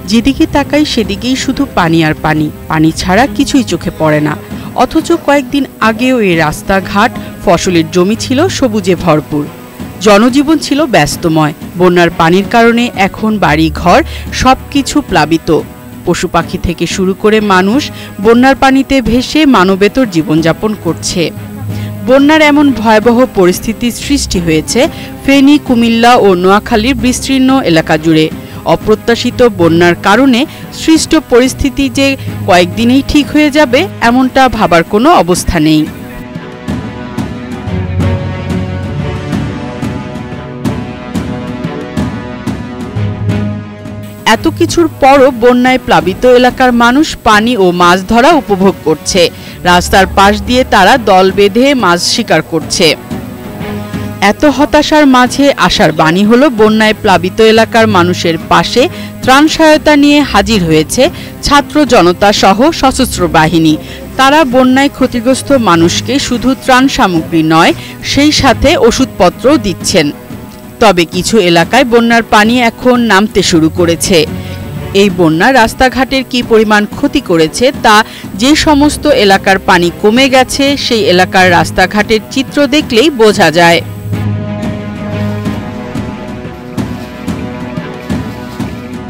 যেদিকে তাকাই সেদিকেই শুধু পানি আর পানি, পানি ছাড়া কিছুই চোখে পড়ে না। অথচ কয়েকদিন আগেও এই রাস্তাঘাট, ফসলের জমি ছিল সবুজে ভরপুর, জনজীবন ছিল ব্যস্তময়। বন্যার পানির কারণে এখন বাড়ি ঘর সবকিছু প্লাবিত। পশু পাখি থেকে শুরু করে মানুষ বন্যার পানিতে ভেসে মানবেতর জীবনযাপন করছে। বন্যার এমন ভয়াবহ পরিস্থিতির সৃষ্টি হয়েছে ফেনী, কুমিল্লা ও নোয়াখালীর বিস্তীর্ণ এলাকা জুড়ে। অপ্রত্যাশিত বন্যার কারণে সৃষ্ট পরিস্থিতি যে কয়েকদিনেই ঠিক হয়ে যাবে এমনটা ভাবার কোনো অবস্থা নেই। এত কিছুর পরও বন্যায় প্লাবিত এলাকার মানুষ পানি ও মাছ ধরা উপভোগ করছে। রাস্তার পাশ দিয়ে তারা দল বেঁধে মাছ শিকার করছে। এত হতাশার মাঝে আশার বাণী হলো বন্যায় প্লাবিত এলাকার মানুষের পাশে ত্রাণ সহায়তা নিয়ে হাজির হয়েছে ছাত্র জনতা সহ সশস্ত্র বাহিনী। তারা বন্যায় ক্ষতিগ্রস্ত মানুষকে শুধু ত্রাণ সামগ্রী নয়, সেই সাথে ওষুধপত্রও দিচ্ছেন। তবে কিছু এলাকায় বন্যার পানি এখন নামতে শুরু করেছে। এই বন্যা রাস্তাঘাটের কি পরিমাণ ক্ষতি করেছে তা যে সমস্ত এলাকার পানি কমে গেছে সেই এলাকার রাস্তাঘাটের চিত্র দেখলেই বোঝা যায়।